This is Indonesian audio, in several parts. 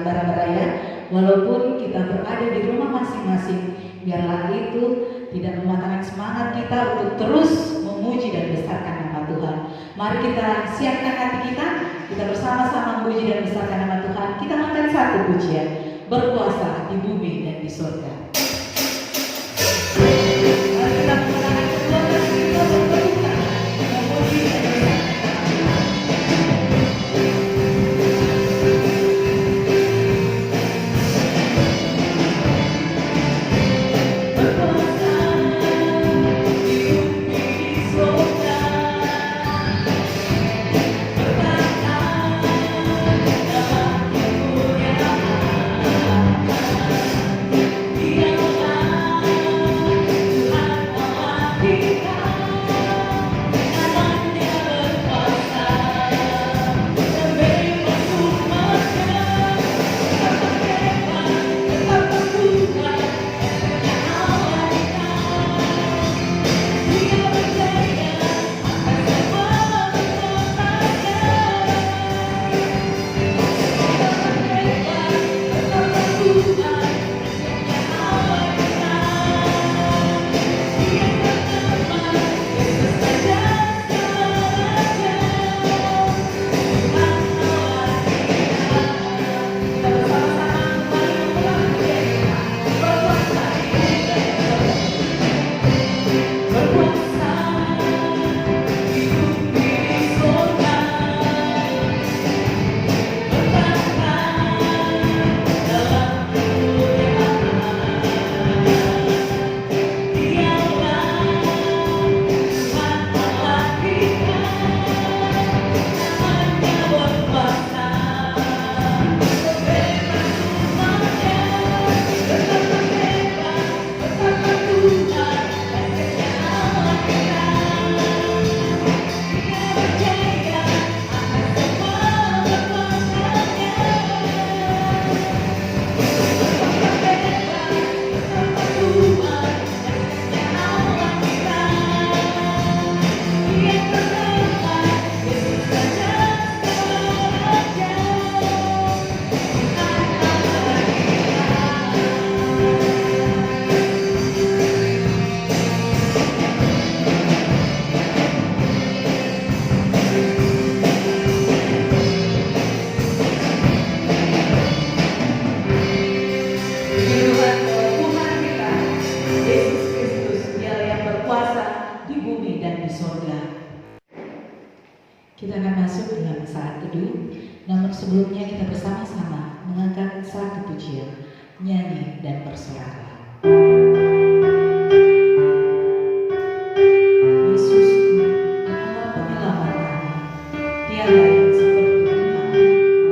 bara-bara, walaupun kita berada di rumah masing-masing, biarlah itu tidak mematahkan semangat kita untuk terus memuji dan besarkan nama Tuhan. Mari kita siapkan hati kita bersama-sama memuji dan besarkan nama Tuhan. Kita makan satu pujian, berkuasa di bumi dan di surga. Mari kita menggunakan kekuatan kita berpelukan, memuji dan besarkan. Kita akan masuk dalam saat teduh, namun sebelumnya kita bersama-sama mengangkat satu pujian, nyanyi dan bersorak. Yesusku, Engkau penyelamat kami, tiada yang seperti Engkau.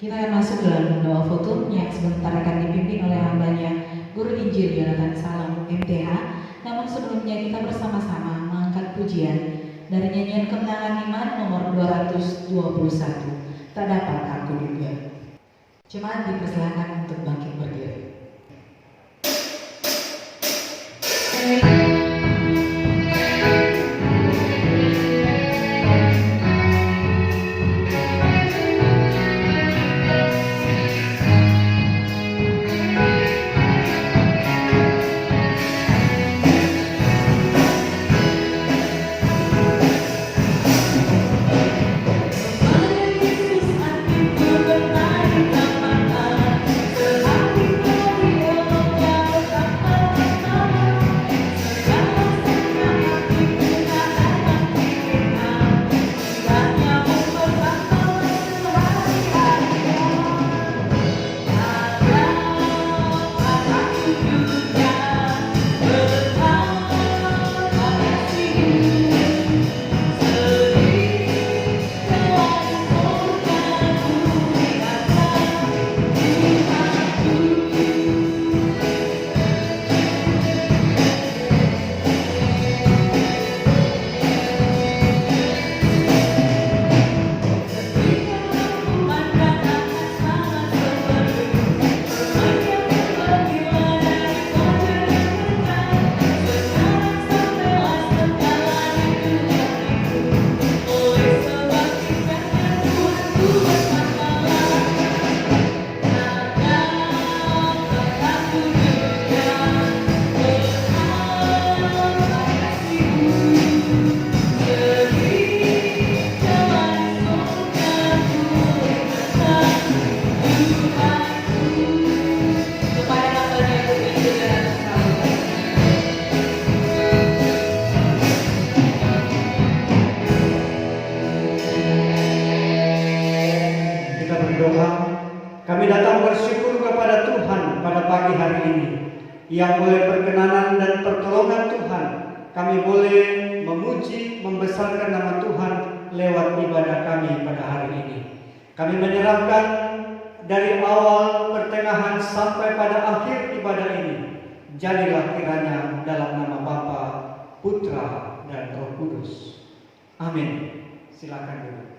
Kita akan masuk dalam doa foto yang sebentar akan dipimpin oleh hambanya Guru Injil Yonatan Salam MTH. Namun sebelumnya kita bersama-sama mengangkat pujian dari nyanyian Kemenangan Iman nomor 221. Tak dapat aku duga. Jemaat dipersilakan untuk bangkit berdiri. Kami datang bersyukur kepada Tuhan pada pagi hari ini. Yang boleh perkenanan dan pertolongan Tuhan, kami boleh memuji, membesarkan nama Tuhan lewat ibadah kami pada hari ini. Kami menyerahkan dari awal, pertengahan sampai pada akhir ibadah ini. Jadilah kiranya dalam nama Bapa, Putra, dan Roh Kudus. Amin. Silakan dulu.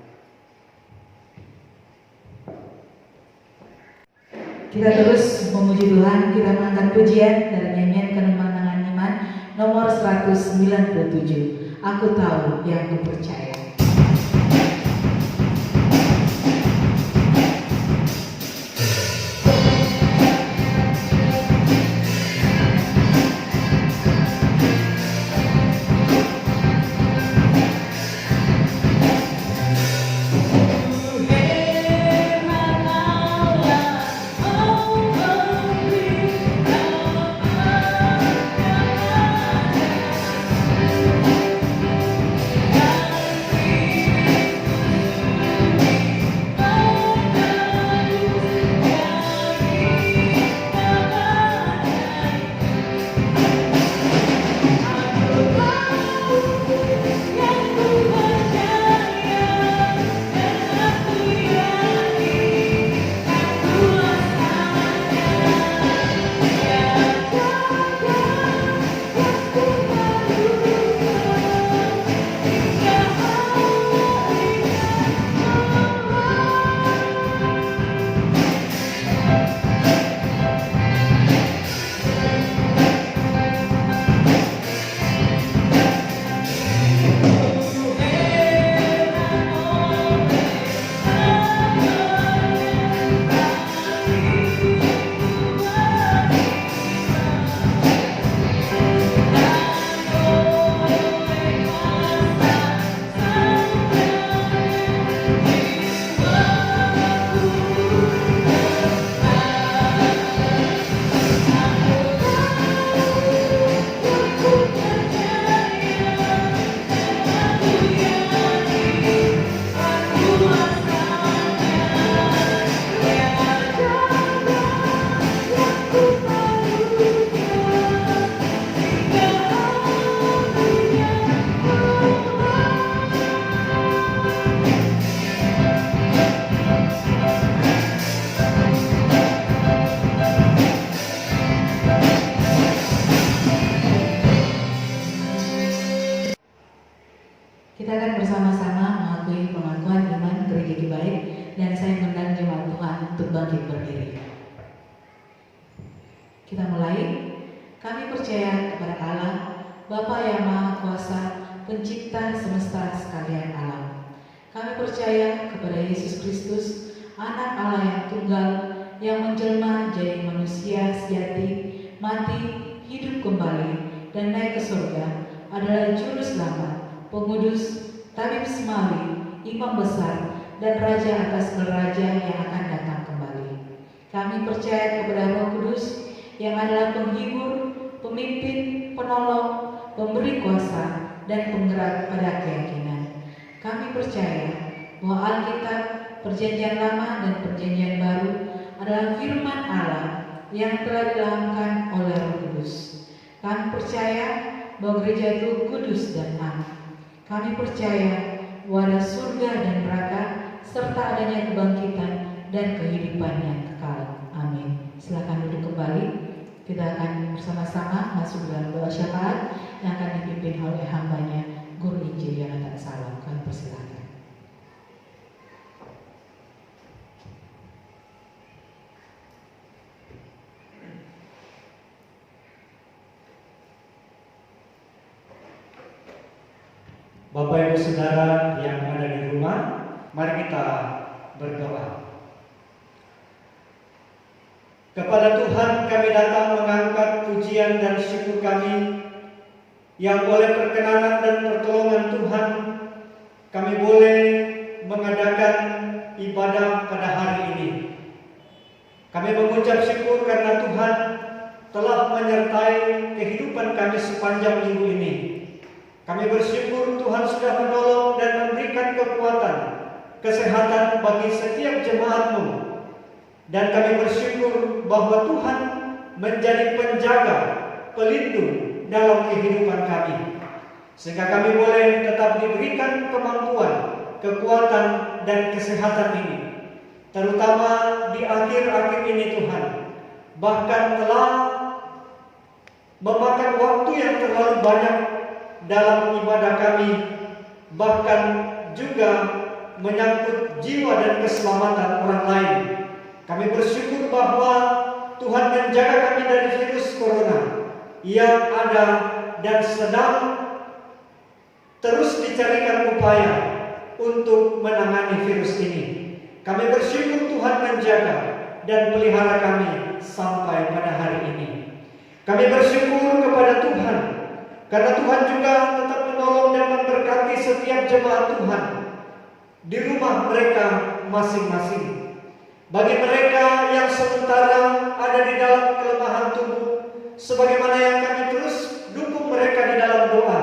Kita terus memuji Tuhan, kita mengangkat pujian dari nyanyian Kemenangan Iman nomor 197. Aku tahu yang ku percaya. dan saya mengundang jemaat Tuhan untuk bangkit berdiri. Kita mulai. Kami percaya kepada Allah, Bapa yang Maha Kuasa, Pencipta semesta sekalian alam. Kami percaya kepada Yesus Kristus, Anak Allah yang tunggal, yang menjelma jadi manusia sejati, mati, hidup kembali, dan naik ke surga, adalah Juru Selamat, Pengudus, Tabib Semawi, Imam Besar, dan Raja atas segala raja yang akan datang kembali. Kami percaya kepada Roh Kudus, yang adalah penghibur, pemimpin, penolong, pemberi kuasa, dan penggerak pada keyakinan. Kami percaya bahwa Alkitab, Perjanjian Lama dan Perjanjian Baru adalah firman Allah yang telah diilhamkan oleh Roh Kudus. Kami percaya bahwa gereja itu kudus dan am. Kami percaya bahwa ada surga dan neraka serta adanya kebangkitan dan kehidupan yang kekal. Amin. Silakan duduk kembali. Kita akan bersama-sama masuk dalam doa syafaat yang akan dipimpin oleh hambanya, Guru Injil Yonatan Salam. Kami persilakan. Bapak Ibu Saudara yang ada di rumah, mari kita berdoa. Kepada Tuhan kami datang mengangkat pujian dan syukur kami yang oleh perkenanan dan pertolongan Tuhan kami boleh mengadakan ibadah pada hari ini. Kami mengucap syukur karena Tuhan telah menyertai kehidupan kami sepanjang minggu ini. Kami bersyukur Tuhan sudah menolong dan memberikan kekuatan, kesehatan bagi setiap jemaat-Mu. Dan kami bersyukur bahwa Tuhan menjadi penjaga, pelindung dalam kehidupan kami. Sehingga kami boleh tetap diberikan kemampuan, kekuatan, dan kesehatan ini. Terutama di akhir-akhir ini Tuhan. Bahkan telah memakan waktu yang terlalu banyak dalam ibadah kami. Bahkan juga menyangkut jiwa dan keselamatan orang lain. Kami bersyukur bahwa Tuhan menjaga kami dari virus corona yang ada dan sedang terus dicarikan upaya untuk menangani virus ini. Kami bersyukur Tuhan menjaga dan pelihara kami sampai pada hari ini. Kami bersyukur kepada Tuhan karena Tuhan juga tetap menolong dan memberkati setiap jemaat Tuhan di rumah mereka masing-masing. Bagi mereka yang sementara ada di dalam kelemahan tubuh, sebagaimana yang kami terus dukung mereka di dalam doa,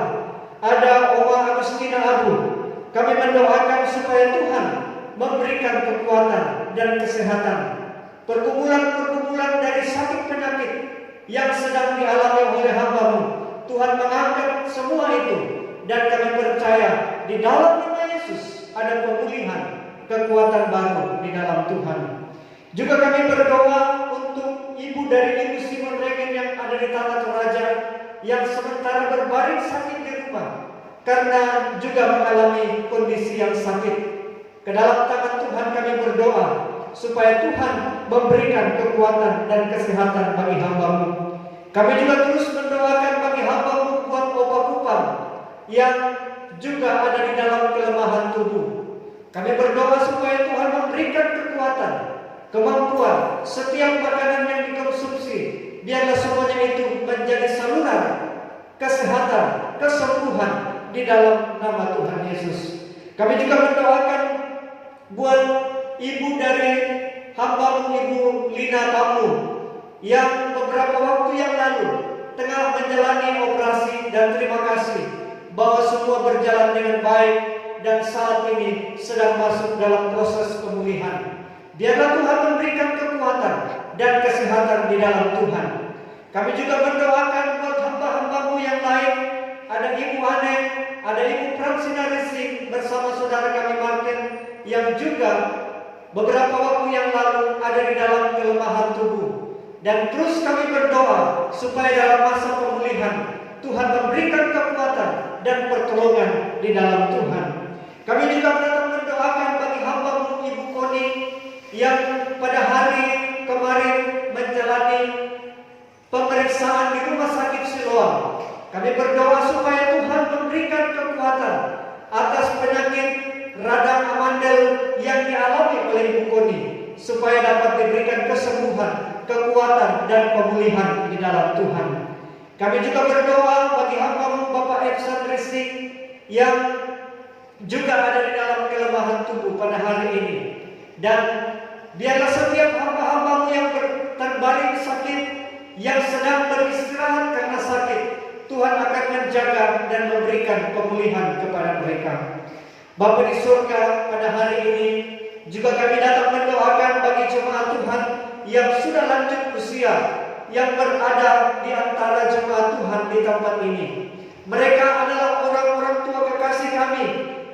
ada Oma Agustina Abu, kami mendoakan supaya Tuhan memberikan kekuatan dan kesehatan. Pergumulan-pergumulan dari sakit penyakit yang sedang dialami oleh hamba-Mu, Tuhan mengangkat semua itu, dan kami percaya di dalam nama Yesus ada pemulihan, kekuatan baru di dalam Tuhan. Juga kami berdoa untuk ibu dari Ibu Simon Regen yang ada di Tanah Toraja, yang sementara berbaring sakit di rumah karena juga mengalami kondisi yang sakit. Ke dalam tangan Tuhan kami berdoa supaya Tuhan memberikan kekuatan dan kesehatan bagi hamba-Mu. Kami juga terus mendoakan bagi hamba-Mu buat Opa Kupang yang juga ada di dalam kelemahan tubuh. Kami berdoa supaya Tuhan memberikan kekuatan, kemampuan, setiap makanan yang dikonsumsi, biarlah semuanya itu menjadi saluran kesehatan, kesembuhan di dalam nama Tuhan Yesus. Kami juga mendoakan buat ibu dari hamba-Mu, Ibu Lina Tamu, yang beberapa waktu yang lalu tengah menjalani operasi, dan terima kasih bahwa semua berjalan dengan baik dan saat ini sedang masuk dalam proses pemulihan. Biarlah Tuhan memberikan kekuatan dan kesehatan di dalam Tuhan. Kami juga mendoakan buat hamba-hamba-Mu yang lain. Ada Ibu Ane, ada Ibu Fransina Rising bersama saudara kami Martin, yang juga beberapa waktu yang lalu ada di dalam kelemahan tubuh. Dan terus kami berdoa supaya dalam masa pemulihan Tuhan memberikan kekuatan dan pertolongan di dalam Tuhan. Kami juga tetap mendoakan bagi hamba-Mu Ibu Koni pemeriksaan di rumah sakit Siloam. Kami berdoa supaya Tuhan memberikan kekuatan atas penyakit radang amandel yang dialami oleh Ibu Koni, supaya dapat diberikan kesembuhan, kekuatan, dan pemulihan di dalam Tuhan. Kami juga berdoa bagi hamba-Mu Bapak Epsan Ristik yang juga ada di dalam kelemahan tubuh pada hari ini. Dan biarlah setiap hamba-hamba-Mu yang terbaring sakit, yang sedang beristirahat karena sakit, Tuhan akan menjaga dan memberikan pemulihan kepada mereka. Bapa di surga, pada hari ini juga kami datang mendoakan bagi jemaat Tuhan yang sudah lanjut usia, yang berada di antara jemaat Tuhan di tempat ini. Mereka adalah orang-orang tua kekasih kami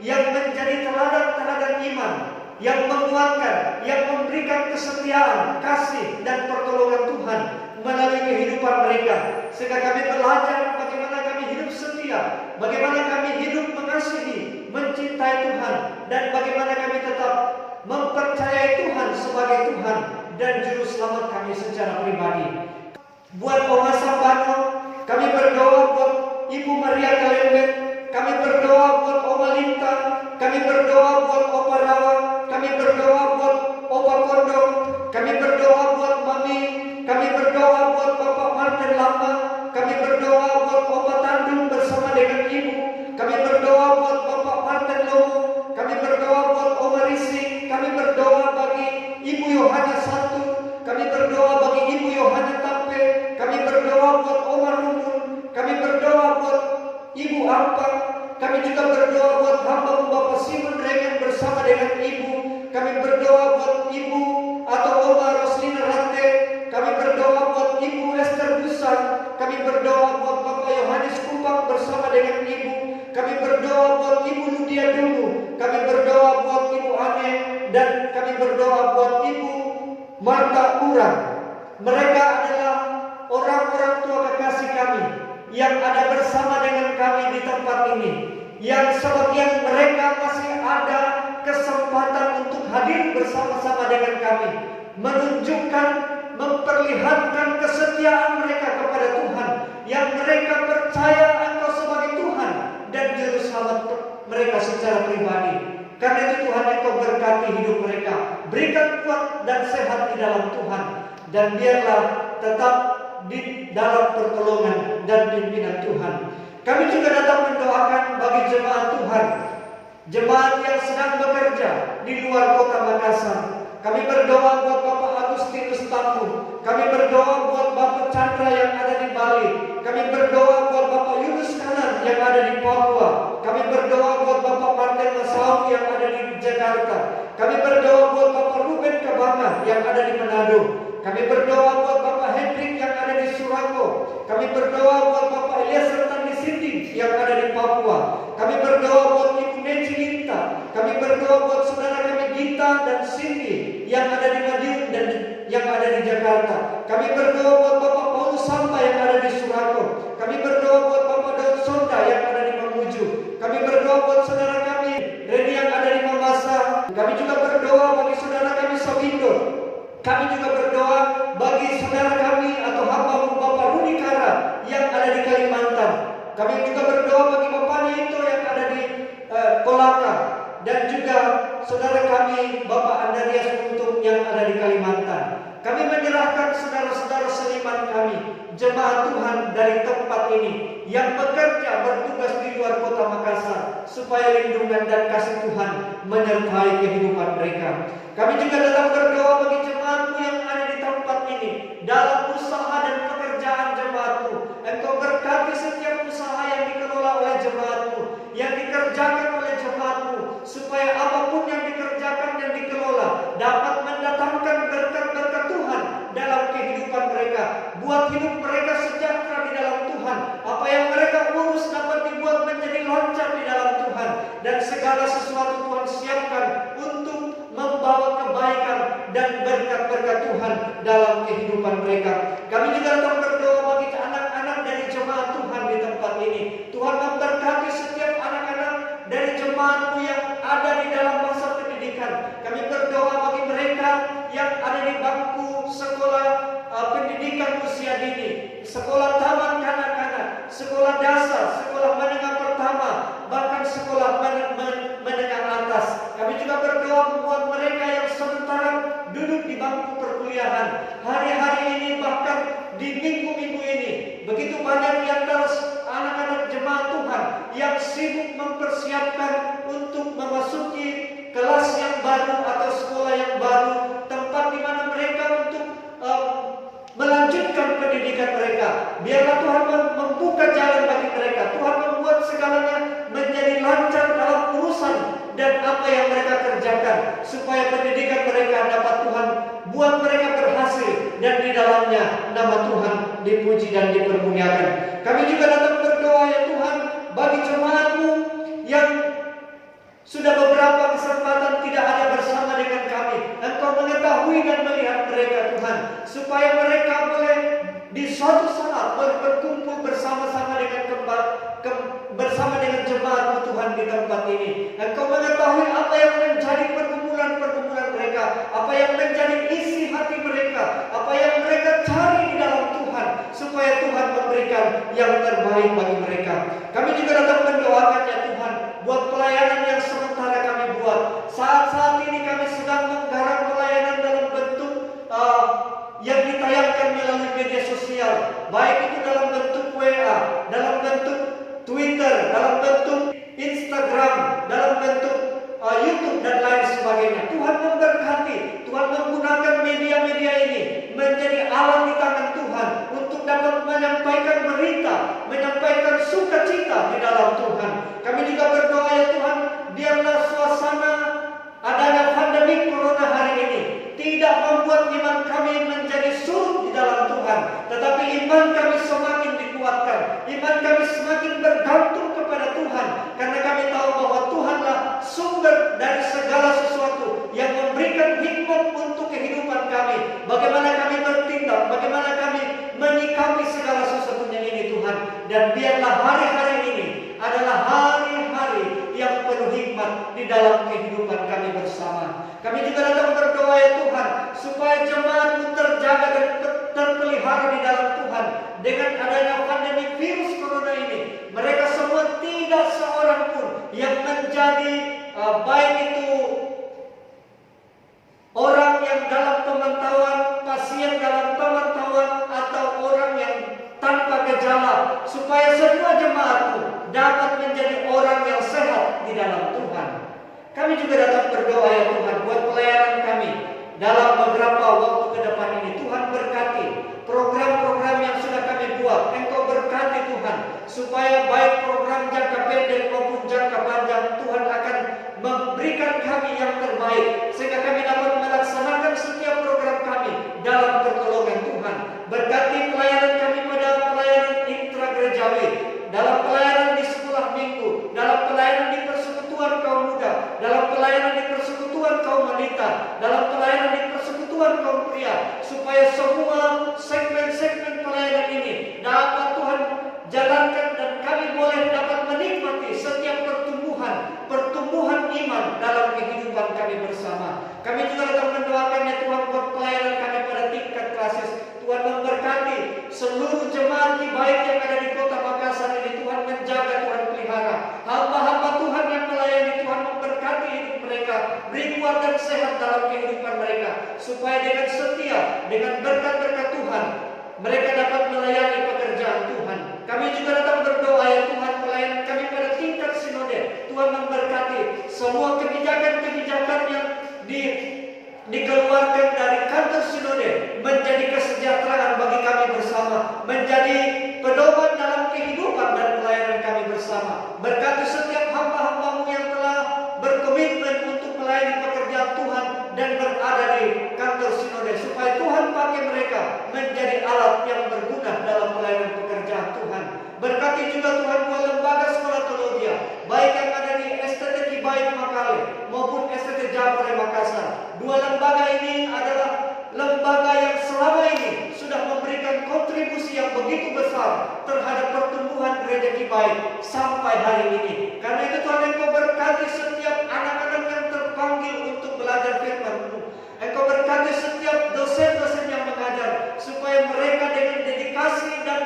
yang menjadi teladan-teladan iman, yang menguatkan, yang memberikan kesetiaan, kasih, dan pertolongan Tuhan melalui kehidupan mereka. Sehingga kami belajar bagaimana kami hidup setia, bagaimana kami hidup mengasihi, mencintai Tuhan, dan bagaimana kami tetap mempercayai Tuhan sebagai Tuhan dan Juru Selamat kami secara pribadi. Buat Oma Sambano, kami berdoa buat Ibu Maria Kalembet, kami berdoa buat Oma Linta, kami berdoa buat Opa Rawa, kami berdoa buat Opa Kondong, kami berdoa buat Mami, kami berdoa buat Bapak Martin Lama, kami berdoa buat Opa Tandung bersama dengan Ibu, kami berdoa buat Bapak Martin Lomo, kami berdoa buat Oma Risi, kami berdoa bagi Ibu Yohana Satu, kami berdoa bagi Ibu Yohana Tampe, kami berdoa buat Oma Rumun, kami berdoa buat Ibu Ampa, kami juga berdoa buat hamba Bapak Simon Rengen bersama dengan Ibu, kami berdoa buat Ibu atau Oma Roslina Rante, kami berdoa buat Ibu Esther Busan, kami berdoa buat Bapak Yohanes Kupang bersama dengan Ibu, kami berdoa buat Ibu Ludia Dulu, kami berdoa buat Ibu Ane, dan kami berdoa buat Ibu Marta Urang. Mereka adalah orang-orang tua kekasih kami yang ada bersama dengan kami di tempat ini, yang sebagian mereka masih ada kesempatan untuk hadir bersama-sama dengan kami, menunjukkan, memperlihatkan kesetiaan mereka kepada Tuhan, yang mereka percaya Engkau sebagai Tuhan dan Juru Selamat mereka secara pribadi. Karena itu Tuhan, Engkau berkati hidup mereka, berikan kuat dan sehat di dalam Tuhan, dan biarlah tetap di dalam pertolongan dan pimpinan Tuhan. Kami juga datang mendoakan bagi jemaat Tuhan, jemaat yang sedang bekerja di luar kota Makassar. Kami berdoa buat Bapak Agustinus Tampu, kami berdoa buat Bapak Chandra yang ada di Bali, kami berdoa buat Bapak Yunus Kanan yang ada di Papua, kami berdoa buat Bapak Martin Masau yang ada di Jakarta, kami berdoa buat Bapak Ruben Kabanga yang ada di Manado, kami berdoa buat Bapak Hendrik yang ada di Surako, kami berdoa buat Bapak Eliezer Tandisindi yang ada di Papua, kami berdoa buat Ibu Neci Linta, kami berdoa buat saudara kami Gita dan Cindy yang ada di Madiun dan yang ada di Jakarta, kami berdoa buat Bapak Paulus Samba yang ada di Surako, kami berdoa buat Bapak Daud Sonda yang ada di Mamuju, kami berdoa buat saudara kami Reni yang ada di Mamasa, kami juga berdoa bagi saudara kami Sawindo. Kami juga berdoa bagi saudara kami atau hamba Bapak Rudi Kara yang ada di Kalimantan. Kami juga berdoa bagi Bapak Nito yang ada di Kolaka, dan juga saudara kami Bapak Andarias Untung yang ada di Kalimantan. Kami menyerahkan saudara-saudara seniman kami, jemaat Tuhan dari tempat ini yang bekerja bertugas di luar kota Makassar, supaya lindungan dan kasih Tuhan menyertai kehidupan mereka. Kami juga datang berdoa bagi jemaatmu yang ada di tempat ini, dalam usaha dan pekerjaan jemaatmu. Engkau berkati setiap usaha yang dikelola oleh jemaatmu, yang dikerjakan oleh jemaatmu, supaya apapun yang dikerjakan dan dikelola dapat mendatangkan berkat-berkat Tuhan dalam kehidupan mereka, buat hidup mereka sejahtera di dalam Tuhan. Apa yang mereka urus dapat dibuat menjadi lancar di dalam Tuhan, dan segala sesuatu Tuhan siapkan untuk membawa kebaikan dan berkat-berkat Tuhan dalam kehidupan mereka. Kami juga tetap berdoa bagi anak-anak dari jemaat Tuhan di tempat ini. Tuhan memberkati setiap anak-anak dari jemaatmu yang ada di dalam masa pendidikan. Kami berdoa bagi mereka yang ada di bangku sekolah pendidikan usia dini, sekolah taman kanak-kanak, sekolah dasar, sekolah menengah pertama, bahkan sekolah menengah atas. Kami juga berdoa buat mereka yang sementara duduk di bangku perkuliahan. Hari-hari ini bahkan di minggu-minggu ini begitu banyak di antara anak-anak jemaat Tuhan yang sibuk mempersiapkan untuk memasuki kelas yang baru atau sekolah yang baru, tempat di mana mereka untuk melanjutkan pendidikan mereka. Biarlah Tuhan membuka jalan bagi mereka. Tuhan membuat segalanya menjadi lancar dalam urusan dan apa yang mereka kerjakan, supaya pendidikan mereka dapat Tuhan buat mereka berhasil, dan di dalamnya nama Tuhan dipuji dan dipermuliakan. Kami juga datang berdoa ya Tuhan bagi jemaat-Mu yang sudah beberapa kesempatan tidak ada bersama dengan kami. Engkau mengetahui dan melihat mereka Tuhan, supaya mereka boleh di suatu saat boleh berkumpul bersama-sama dengan bersama dengan jemaat Tuhan di tempat ini. Engkau mengetahui apa yang menjadi pergumulan-pergumulan mereka, apa yang menjadi isi hati mereka, apa yang mereka cari di dalam Tuhan, supaya Tuhan memberikan yang terbaik bagi mereka. Kami juga datang mendoakan ya Tuhan buat pelayanan yang sementara kami buat. Saat-saat ini kami sedang menggarap pelayanan dalam bentuk yang ditayangkan melalui media sosial, baik itu dalam bentuk WA, dalam bentuk Twitter, dalam bentuk Instagram, dalam bentuk YouTube dan lain sebagainya. Tuhan memberkati, Tuhan menggunakan media-media ini menjadi alat di tangan Tuhan untuk dapat menyampaikan berita, menyampaikan sukacita di dalam Tuhan. Kami juga berdoa ya Tuhan, biarlah suasana adanya pandemi corona hari ini tidak membuat iman kami menjadi surut di dalam Tuhan, tetapi iman kami semakin dikuatkan, iman kami semakin bergantung kepada Tuhan, karena kami tahu bahwa Tuhanlah sumber dari segala sesuatu yang memberikan hikmat untuk kehidupan kami, bagaimana kami bertindak, bagaimana kami menyikapi segala sesuatunya ini Tuhan. Dan biarlah hari-hari ini adalah hari-hari yang penuh hikmat di dalam kehidupan kami bersama. Kami juga datang berdoa ya Tuhan, supaya jemaat-Mu terjaga dan terpelihara di dalam Tuhan. Dengan adanya pandemi virus corona ini, mereka semua tidak seorang pun yang menjadi baik itu orang yang dalam pemantauan, pasien dalam pemantauan, atau orang yang tanpa gejala, supaya semua jemaat-Mu dapat menjadi orang yang sehat di dalam Tuhan. Kami juga datang berdoa ya Tuhan buat pelayanan kami dalam beberapa waktu ke depan ini. Tuhan berkati program-program yang sudah kami buat. Engkau berkati Tuhan, supaya baik program jangka pendek maupun jangka panjang, Tuhan akan memberikan kami yang terbaik, sehingga kami dapat melaksanakan setiap program kami dalam pertolongan Tuhan. Berkati pelayanan kami pada pelayanan intragerejawi, dalam pelayanan di sekolah minggu, dalam pelayanan di persekutuan kaum muda, dalam pelayanan di persekutuan kaum wanita, dalam pelayanan di persekutuan kaum pria, supaya semua segmen-segmen pelayanan ini dapat Tuhan jalankan, dan kami boleh dapat menikmati setiap pertumbuhan iman dalam kehidupan kami bersama. Kami juga datang mendoakan ya Tuhan buat pelayanan kami pada tingkat klasis. Tuhan memberkati seluruh jemaat baik yang ada di kota Makassar ini. Tuhan menjaga, Tuhan pelihara hamba-hamba Tuhan yang melayani. Tuhan memberkati hidup mereka, beri kuat dan sehat dalam kehidupan mereka, supaya dengan setia, dengan berkat-berkat Tuhan, mereka dapat melayani pekerjaan Tuhan. Kami juga datang berdoa ya Tuhan, pelayanan kami pada tingkat sinode, Tuhan memberkati semua kebijakan-kebijakan yang dikeluarkan dari kantor sinode menjadi kesejahteraan bagi kami bersama, menjadi pedoman dalam kehidupan dan pelayanan kami bersama. Berkati setiap hamba-hamba-Mu yang telah berkomitmen untuk melayani pekerjaan Tuhan dan berada di kantor sinode, supaya Tuhan pakai mereka menjadi alat yang berguna dalam pelayanan pekerjaan Tuhan. Berkati juga Tuhan dua lembaga sekolah teologi, baik yang ada di STT Kibaik Makale maupun STT Japare Makassar. Dua lembaga ini adalah lembaga yang selama ini sudah memberikan kontribusi yang begitu besar terhadap pertumbuhan gereja Kibaik sampai hari ini. Karena itu Tuhan, Engkau berkati setiap anak-anak yang terpanggil untuk belajar firman-Mu. Engkau berkati setiap dosen-dosen yang mengajar, supaya mereka dengan dedikasi dan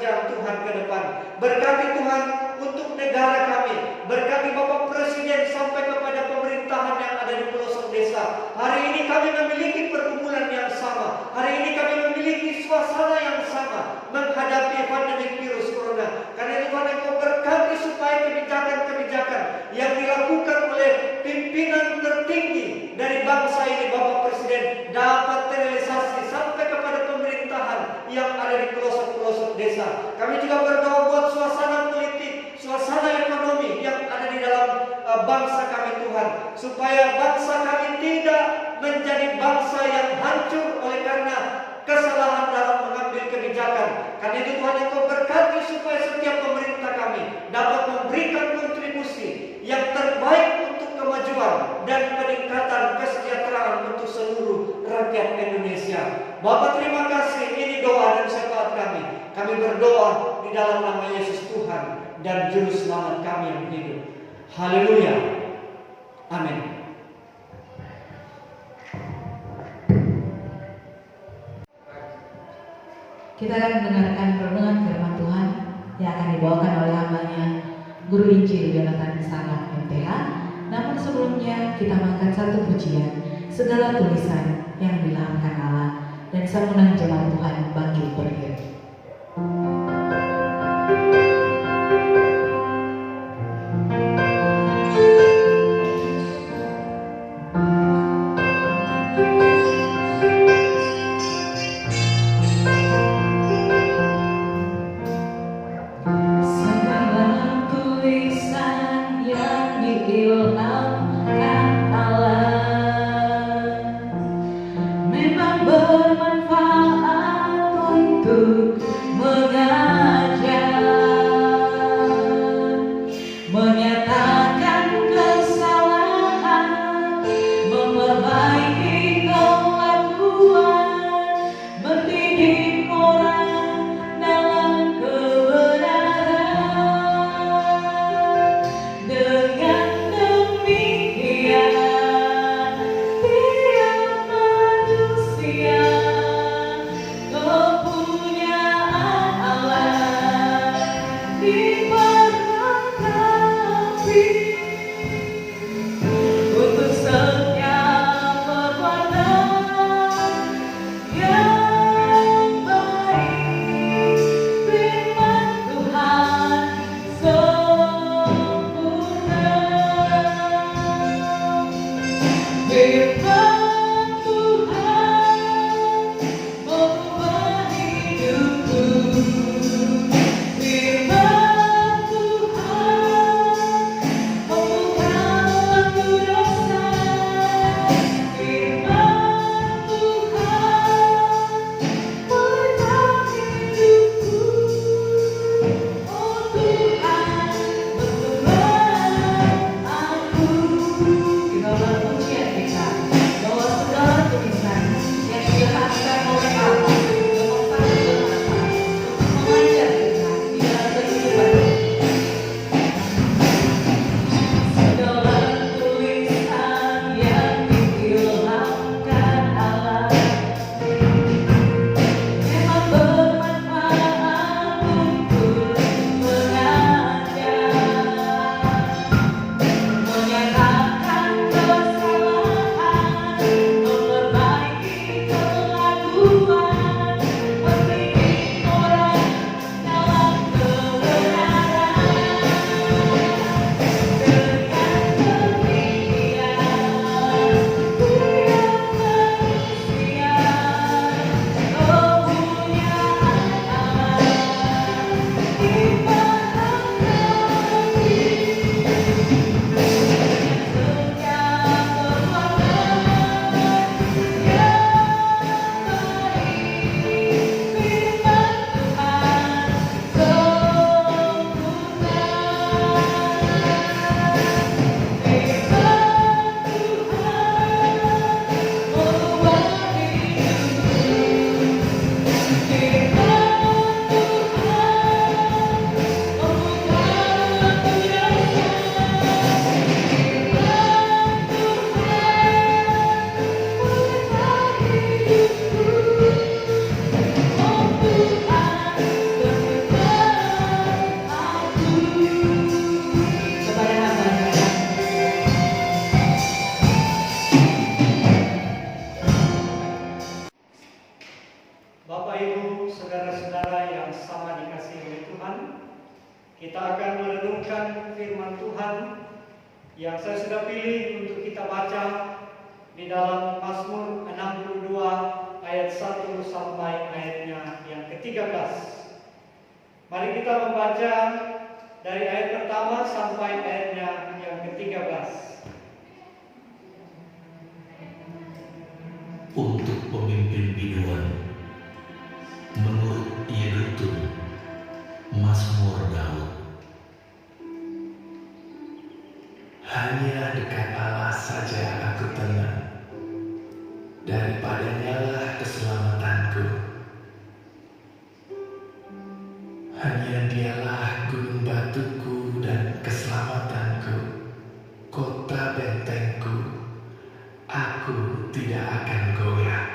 kerajaan Tuhan ke depan. Berkati Tuhan untuk negara kami. Berkati Bapak Presiden sampai kepada pemerintahan yang ada di pelosok desa. Hari ini kami memiliki pergumulan yang sama. Hari ini kami memiliki suasana yang sama menghadapi pandemi virus corona. Karena itu Tuhan, Engkau berkati supaya kebijakan-kebijakan yang dilakukan oleh pimpinan tertinggi dari bangsa ini, Bapak Presiden, dapat terrealisasi sampai kepada pemerintahan yang ada di pelosok-pelosok desa. Kami juga berdoa buat suasana politik, suasana ekonomi yang ada di dalam bangsa kami Tuhan, supaya bangsa kami tidak menjadi bangsa yang hancur oleh karena kesalahan dalam mengambil kebijakan. Karena itu Tuhan, Engkau berkati supaya setiap pemerintah kami dapat memberikan kontribusi yang terbaik untuk kemajuan dan peningkatan kesejahteraan untuk seluruh rakyat Indonesia. Bapak, terima kasih. Ini doa dan syafaat kami. Kami berdoa di dalam nama Yesus Tuhan dan Juru Selamat kami yang hidup. Haleluya. Amin. Kita akan mendengarkan renungan firman Tuhan yang akan dibawakan oleh hambanya Guru Injil Yonatan Sangat MTH. Namun sebelumnya kita mengangkat satu pujian, segala tulisan yang diilhamkan Allah, dan sambutan jemaat Tuhan bangkit berdiri. Firman Kita akan merenungkan firman Tuhan yang saya sudah pilih untuk kita baca di dalam Mazmur 62 ayat 1 sampai ayatnya yang ke-13. Mari kita membaca dari ayat pertama sampai ayatnya yang ke-13. Untuk pemimpin biduan, menurut Yedutun, Mazmur Daud. Hanya dekat Allah saja aku tenang, daripadanya lah keselamatanku. Hanya dialah gunung batuku dan keselamatanku, kota bentengku, aku tidak akan goyah.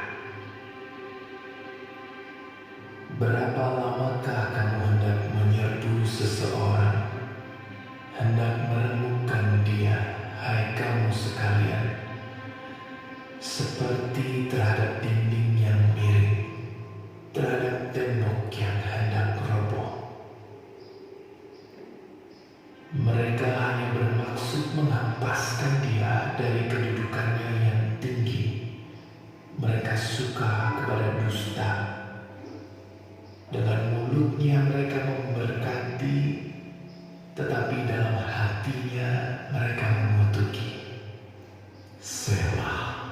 Berapa lamakah kamu hendak menyerbu seseorang, hendak meremukkan dia, hai kamu sekalian, seperti terhadap dinding yang miring, terhadap tembok yang hendak roboh. Mereka hanya bermaksud mengampaskan dia dari kedudukannya yang tinggi. Mereka suka kepada dusta. Dengan mulutnya mereka memberkati, tetapi dalam hatinya mereka mengutuki. Selah.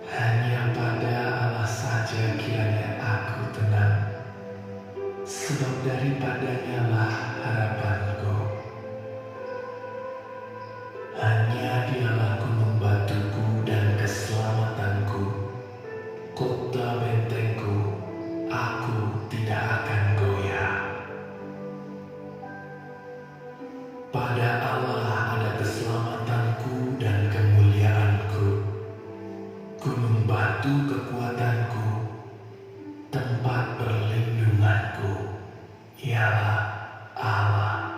Hanya pada Allah saja kiranya aku tenang, sebab daripadanya lah harapanku. Hanya dialah gunung batuku dan keselamatanku, kota bentengku, aku tidak akan goyah. Pada Allah ada keselamatanku dan kemuliaanku, gunung batu kekuatanku, tempat perlindunganku, ialah Allah.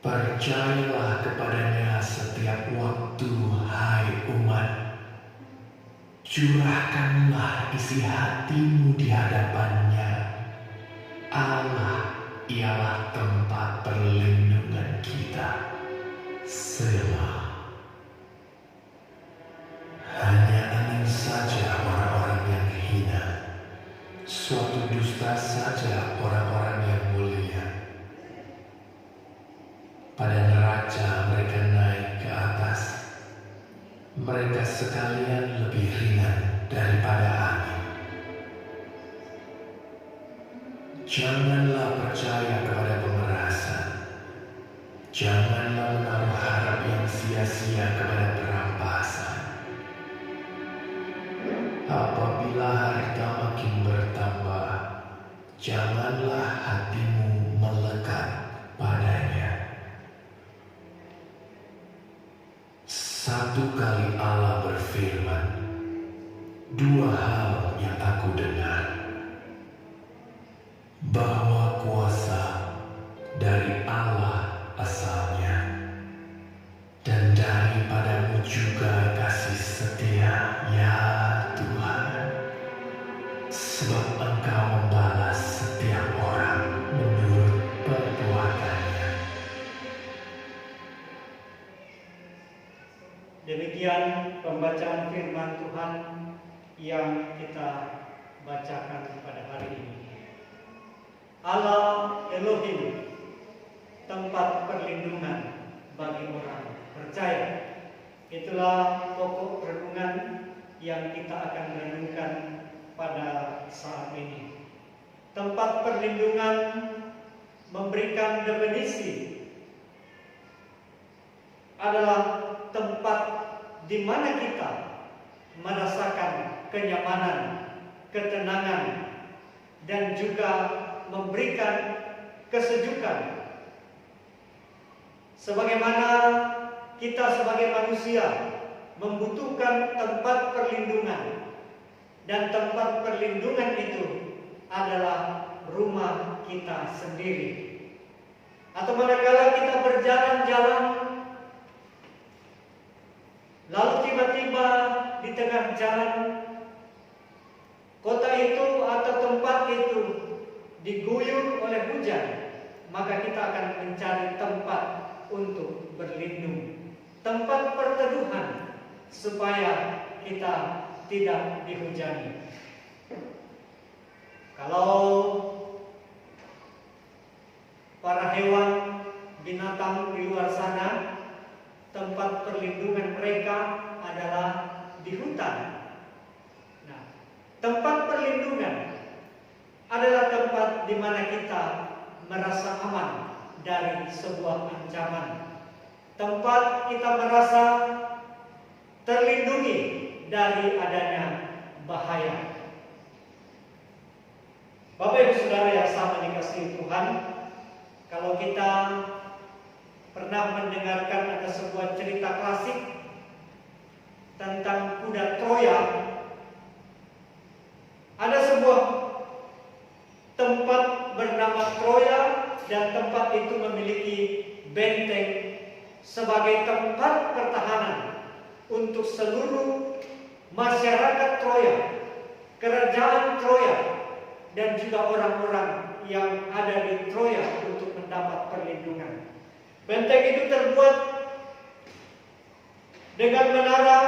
Percayalah kepadanya setiap waktu, hai umat. Curahkanlah isi hatimu di hadapannya. Allah ialah tempat perlindungan kita. Selah. Hanya angin saja orang-orang yang hina, suatu dusta saja orang-orang yang mulia. Pada neraca mereka naik ke atas, mereka sekalian lebih ringan daripada angin. Janganlah percaya kepada pemerasan, janganlah menaruh harap yang sia-sia kepada perampasan. Apabila harta makin bertambah, janganlah hatimu melekat padanya. Satu kali Allah berfirman, dua hal yang aku dengar, bahwa kuasa dari Allah asalnya, dan daripadamu juga kasih setia, ya Tuhan, sebab Engkau membalas setiap orang menurut perbuatannya. Demikian pembacaan firman Tuhan yang kita bacakan pada hari ini. Allah Elohim, tempat perlindungan bagi orang percaya. Itulah pokok renungan yang kita akan renungkan pada saat ini. Tempat perlindungan memberikan definisi adalah tempat di mana kita merasakan kenyamanan, ketenangan, dan juga memberikan kesejukan. Sebagaimana kita sebagai manusia membutuhkan tempat perlindungan, dan tempat perlindungan itu adalah rumah kita sendiri. Atau manakala kita berjalan-jalan, lalu tiba-tiba di tengah jalan kota itu atau tempat itu diguyur oleh hujan, maka kita akan mencari tempat untuk berlindung, tempat perteduhan, supaya kita tidak dihujani. Kalau para hewan, binatang di luar sana, tempat perlindungan mereka adalah di hutan. Nah, tempat perlindungan adalah tempat di mana kita merasa aman dari sebuah ancaman. Tempat kita merasa terlindungi dari adanya bahaya. Bapak Ibu Saudara yang sama dikasihi Tuhan, kalau kita pernah mendengarkan ada sebuah cerita klasik tentang kuda Troya, ada sebuah tempat bernama Troya, dan tempat itu memiliki benteng sebagai tempat pertahanan untuk seluruh masyarakat Troya, kerajaan Troya, dan juga orang-orang yang ada di Troya untuk mendapat perlindungan. Benteng itu terbuat dengan menara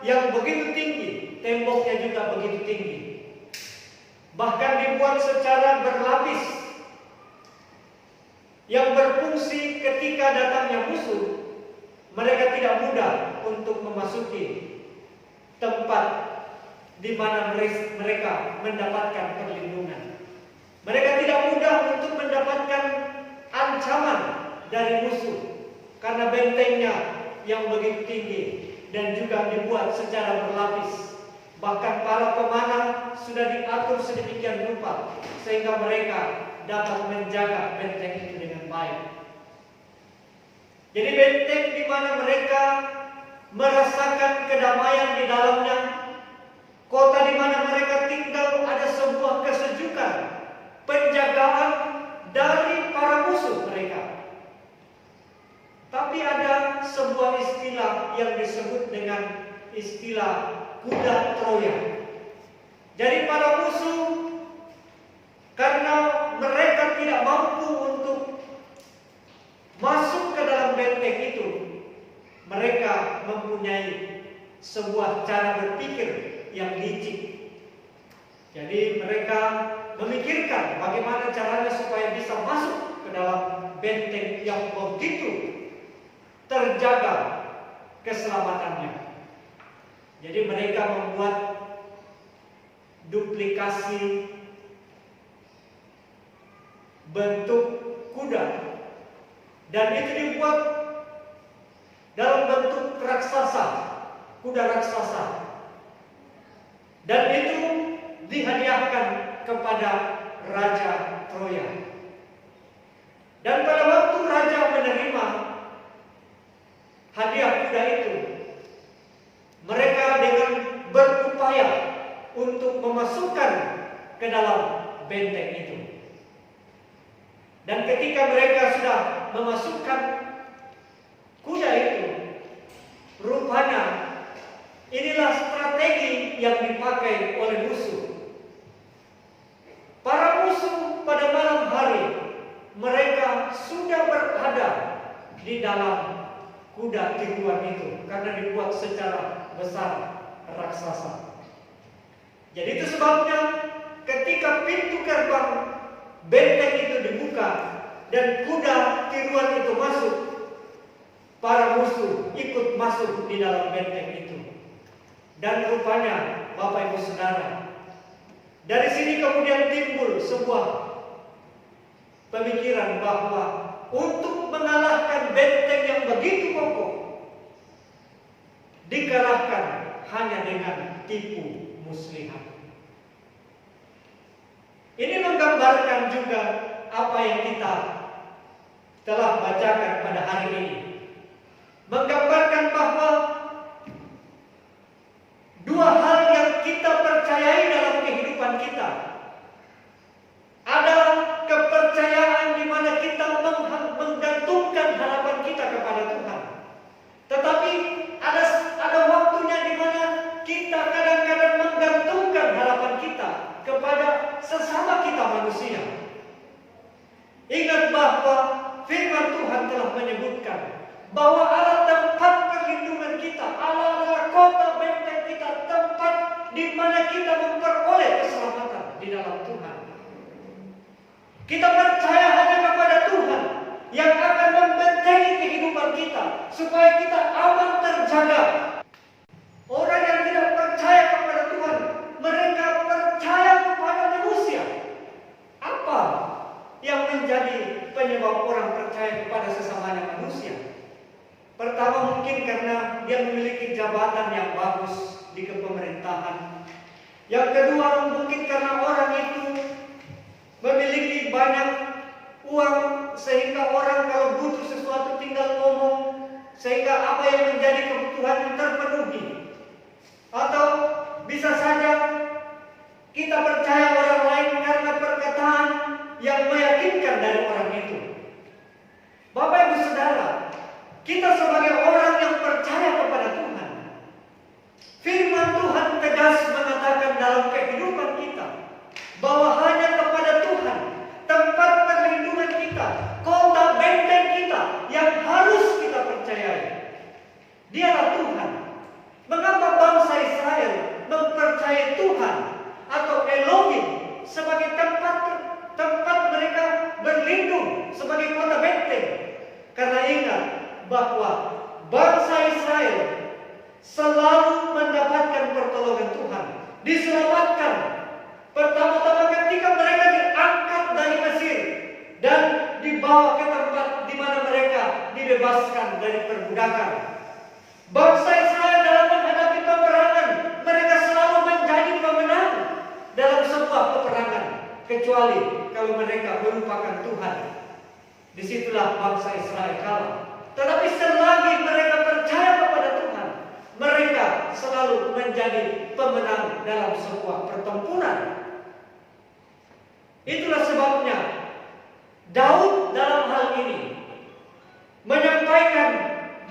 yang begitu tinggi, temboknya juga begitu tinggi. Bahkan dibuat secara berlapis yang berfungsi ketika datangnya musuh, mereka tidak mudah untuk memasuki tempat di mana mereka mendapatkan perlindungan. Mereka tidak mudah untuk mendapatkan ancaman dari musuh karena bentengnya yang begitu tinggi dan juga dibuat secara berlapis. Bahkan para pemanah sudah diatur sedemikian rupa sehingga mereka dapat menjaga benteng itu dengan baik. Jadi benteng di mana mereka merasakan kedamaian di dalamnya, kota di mana mereka tinggal ada sebuah kesejukan, penjagaan dari para musuh mereka. Tapi ada sebuah istilah yang disebut dengan istilah kuda Troya. Jadi para musuh, karena mereka tidak mampu untuk masuk ke dalam benteng itu, mereka mempunyai sebuah cara berpikir yang licik. Jadi mereka memikirkan bagaimana caranya supaya bisa masuk ke dalam benteng yang begitu terjaga keselamatannya. Jadi mereka membuat duplikasi bentuk kuda, dan itu dibuat dalam bentuk raksasa, kuda raksasa, dan itu dihadiahkan kepada Raja Troya. Dan pada waktu raja menerima hadiah kuda itu, mereka dengan berupaya untuk memasukkan ke dalam benteng itu. Dan ketika mereka sudah memasukkan kuda itu, rupanya inilah strategi yang dipakai oleh musuh. Para musuh pada malam hari mereka sudah berada di dalam kuda tiruan itu karena dibuat secara besar raksasa. Jadi itu sebabnya ketika pintu gerbang benteng itu dibuka dan kuda tiruan itu masuk, para musuh ikut masuk di dalam benteng itu. Dan rupanya Bapak Ibu Saudara, dari sini kemudian timbul sebuah pemikiran bahwa untuk mengalahkan benteng yang begitu kokoh, dikalahkan hanya dengan tipu muslihat. Ini menggambarkan juga apa yang kita telah bacakan pada hari ini. Menggambarkan bahwa dua hal yang kita percayai dalam kehidupan kita. Ada kepercayaan di mana kita menggantungkan harapan kita kepada Tuhan. Tetapi ada waktunya di mana kita kadang-kadang menggantungkan harapan kita kepada sesuatu bahwa firman Tuhan telah menyebutkan bahwa Allah tempat perlindungan kita, Allah adalah kota benteng kita, tempat di mana kita memperoleh keselamatan di dalam Tuhan. Kita percaya hanya kepada Tuhan yang akan membentengi kehidupan kita supaya kita aman terjaga. Orang yang tidak percaya kepada Tuhan, mereka percaya kepada manusia. Apa yang menjadi penyebab orang percaya kepada sesamanya manusia? Pertama, mungkin karena dia memiliki jabatan yang bagus di kepemerintahan. Yang kedua, mungkin karena orang itu memiliki banyak uang sehingga orang kalau butuh sesuatu tinggal ngomong, sehingga apa yang menjadi kebutuhan terpenuhi. Atau bisa saja kita percaya orang lain karena perkataan yang meyakinkan dari orang itu. Bapak Ibu Saudara, kita sebagai orang yang percaya kepada Tuhan, firman Tuhan tegas mengatakan dalam kehidupan kita bahwa hanya kepada Tuhan tempat perlindungan kita, kota benteng kita yang harus kita percayai. Dialah Tuhan. Mengapa bangsa Israel mempercayai Tuhan atau Elohim sebagai tempat mereka berlindung, sebagai kota benteng? Karena ingat bahwa bangsa Israel selalu mendapatkan pertolongan Tuhan, diselamatkan. Pertama-tama ketika mereka diangkat dari Mesir dan dibawa ke tempat di mana mereka dibebaskan dari perbudakan. Bangsa Israel dalam menghadapi peperangan, mereka selalu menjadi pemenang dalam sebuah peperangan, kecuali kalau mereka melupakan Tuhan. Disitulah bangsa Israel kalah. Tetapi selagi mereka percaya kepada Tuhan, mereka selalu menjadi pemenang dalam sebuah pertempuran. Itulah sebabnya Daud dalam hal ini menyampaikan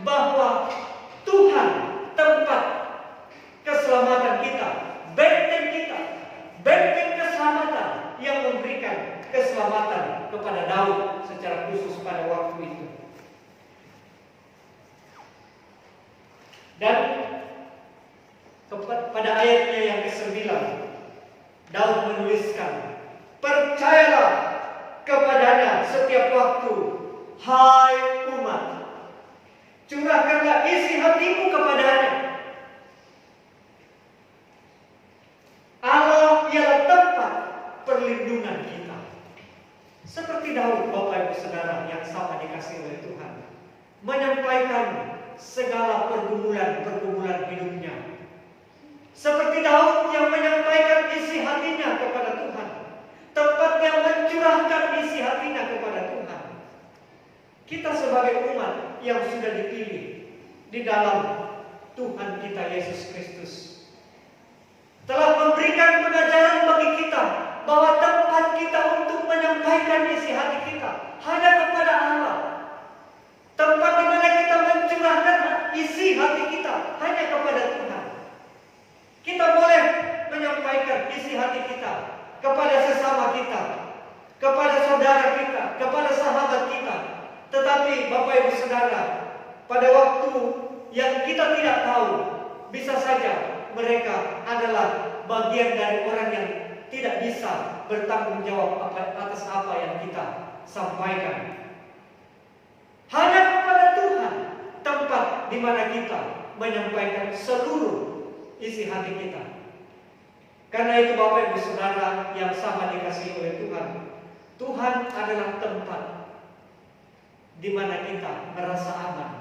bahwa Tuhan tempat keselamatan kita, benteng keselamatan yang memberikan keselamatan kepada Daud secara khusus pada waktu itu. Dan pada ayatnya yang ke-9, Daud menuliskan, percayalah kepadanya setiap waktu, hai umat, curahkanlah isi hatimu kepadanya. Allah ialah tempat perlindungan kita. Seperti Daud, Bapak Ibu Saudara yang sama dikasihi oleh Tuhan, menyampaikan segala pergumulan hidupnya. Seperti Daud yang menyampaikan isi hatinya kepada Tuhan, tempat yang mencurahkan isi hatinya kepada Tuhan. Kita sebagai umat yang sudah dipilih di dalam Tuhan kita Yesus Kristus telah memberikan pengajaran bagi kita bahwa tempat kita untuk menyampaikan isi hati kita hanya kepada Allah. Tempat di mana kita mencurahkan isi hati kita hanya kepada Tuhan. Kita boleh menyampaikan isi hati kita kepada sesama kita, kepada saudara kita, kepada sahabat kita. Tetapi Bapak Ibu Saudara, pada waktu yang kita tidak tahu, bisa saja mereka adalah bagian dari orang yang tidak bisa bertanggung jawab atas apa yang kita sampaikan. Hanya kepada Tuhan tempat di mana kita menyampaikan seluruh isi hati kita. Karena itu Bapak Ibu Saudara yang sama dikasihi oleh Tuhan, Tuhan adalah tempat di mana kita merasa aman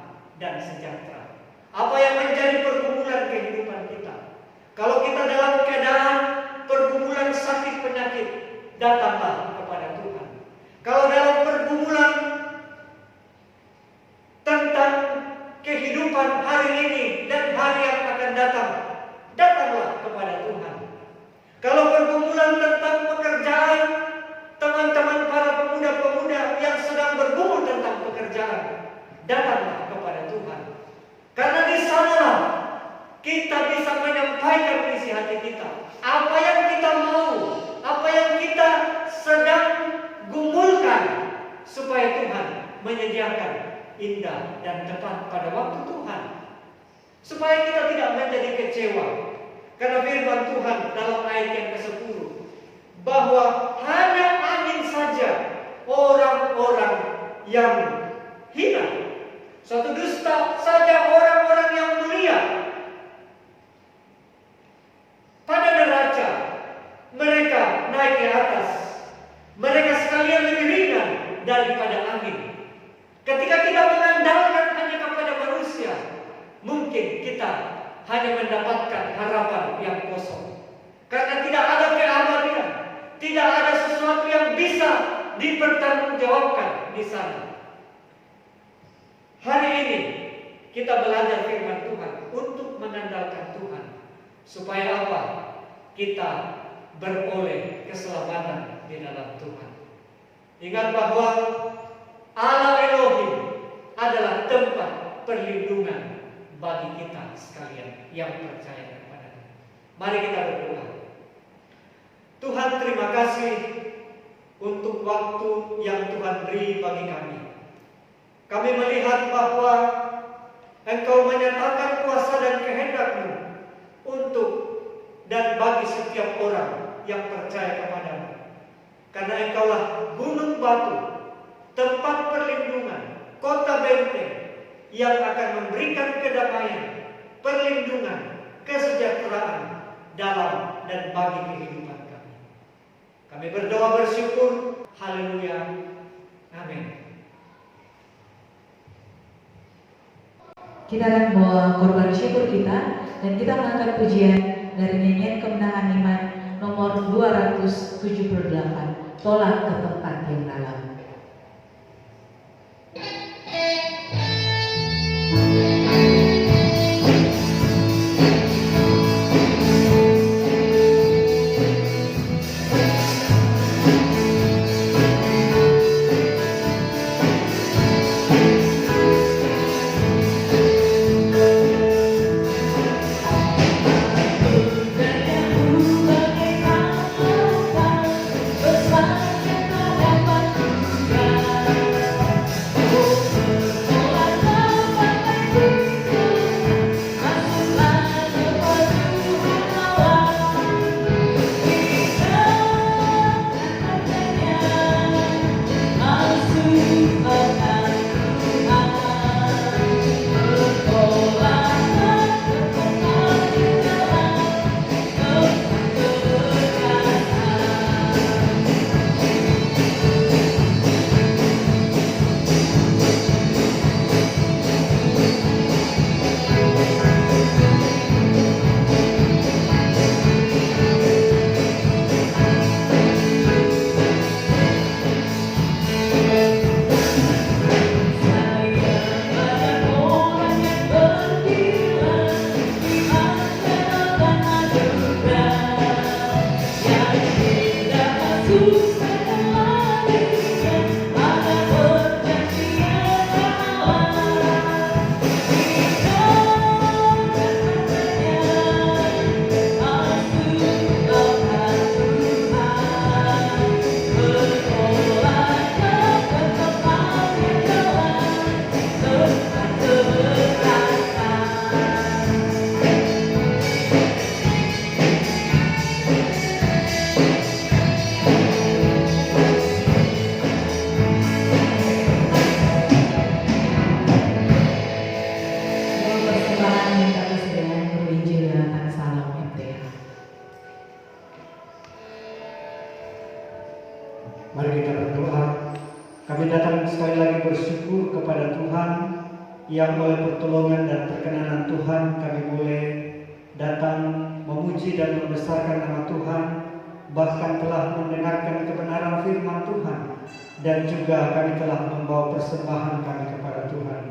dan sejahtera. Apa yang menjadi pergumulan kehidupan kita? Kalau kita dalam keadaan pergumulan sakit penyakit, datanglah kepada Tuhan. Kalau dalam pergumulan tentang kehidupan hari ini dan hari yang akan datang, datanglah kepada Tuhan. Kalau pergumulan tentang pekerjaan, teman-teman para pemuda-pemuda yang sedang bergumul tentang pekerjaan, datanglah kepada Tuhan. Karena di sanalah kita bisa menyampaikan isi hati kita. Apa yang kita mau, apa yang kita sedang menyediakan indah dan tepat pada waktu Tuhan. Supaya kita tidak menjadi kecewa. Karena firman Tuhan dalam ayat yang ke-10 bahwa hanya angin saja orang-orang yang hina, suatu dusta saja orang-orang yang mulia pada neraca mereka naik ke atas. Mereka sekalian lebih ringan daripada angin. Ketika kita mengandalkan hanya kepada manusia, mungkin kita hanya mendapatkan harapan yang kosong. Karena tidak ada keabadian, tidak ada sesuatu yang bisa dipertanggungjawabkan di sana. Hari ini kita belajar firman Tuhan untuk mengandalkan Tuhan. Supaya apa? Kita beroleh keselamatan di dalam Tuhan. Ingat bahwa Allah Elohim adalah tempat perlindungan bagi kita sekalian yang percaya kepada-Nya. Mari kita berdoa. Tuhan, terima kasih untuk waktu yang Tuhan beri bagi kami. Kami melihat bahwa Engkau menyatakan kuasa dan kehendak-Mu untuk dan bagi setiap orang yang percaya kepada-Mu. Karena Engkaulah gunung batu, tempat perlindungan, kota benteng yang akan memberikan kedamaian, perlindungan, kesejahteraan dalam dan bagi kehidupan kami. Kami berdoa bersyukur. Haleluya. Amin. Kita akan membawa korban syukur kita dan kita mengangkat pujian dari nyanyian kemenangan iman nomor 278, tolak ke tempat yang dalam. Mari kita berdoa. Kami datang sekali lagi bersyukur kepada Tuhan yang oleh pertolongan dan perkenanan Tuhan kami boleh datang memuji dan membesarkan nama Tuhan, bahkan telah mendengarkan kebenaran firman Tuhan, dan juga kami telah membawa persembahan kami kepada Tuhan.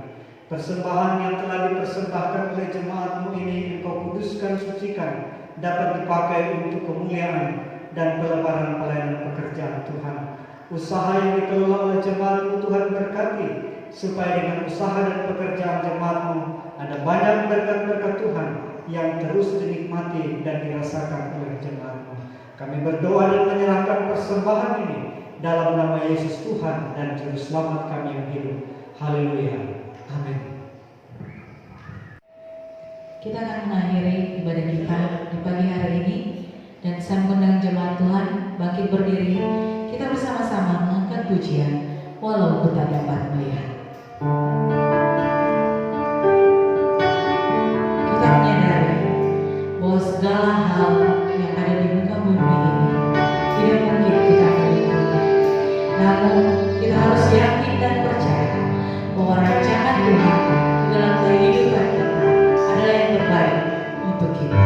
Persembahan yang telah dipersembahkan oleh jemaat-Mu ini Engkau kuduskan, sucikan, dapat dipakai untuk kemuliaan dan pelebaran pelayanan pekerjaan Tuhan. Usaha yang dikelola oleh jemaat-Mu Tuhan berkati, supaya dengan usaha dan pekerjaan jemaat-Mu ada banyak berkat-berkat Tuhan yang terus dinikmati dan dirasakan oleh jemaat-Mu. Kami berdoa dan menyerahkan persembahan ini dalam nama Yesus Tuhan dan Juru Selamat kami yang hidup. Haleluya. Amin. Kita akan mengakhiri ibadah kita di pagi hari ini, dan saya mengundang jemaat Tuhan bangkit berdiri. Kita bersama-sama mengangkat pujian walau ku tak dapat melihat. Kita menyadari bahwa segala hal yang ada di muka bumi ini tidak mungkin kita melihat. Namun kita harus yakin dan percaya bahwa rancangan Tuhan dalam kehidupan kita adalah yang terbaik untuk kita.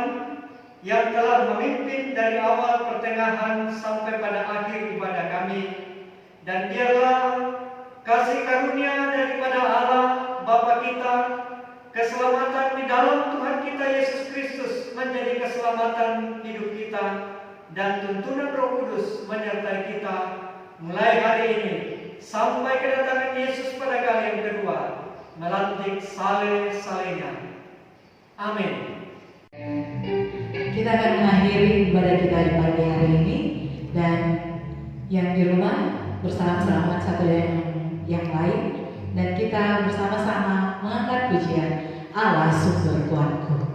Tuhan yang telah memimpin dari awal pertengahan sampai pada akhir ibadah kami. Dan biarlah kasih karunia daripada Allah Bapa kita, keselamatan di dalam Tuhan kita Yesus Kristus menjadi keselamatan hidup kita, dan tuntunan Roh Kudus menyertai kita mulai hari ini sampai kedatangan Yesus pada kali yang kedua, melantik saleh-salehnya. Amin. Kita akan mengakhiri ibadah kita di pagi hari ini, dan yang di rumah bersama-sama satu yang lain, dan kita bersama-sama mengangkat pujian Allah sumber kuatku.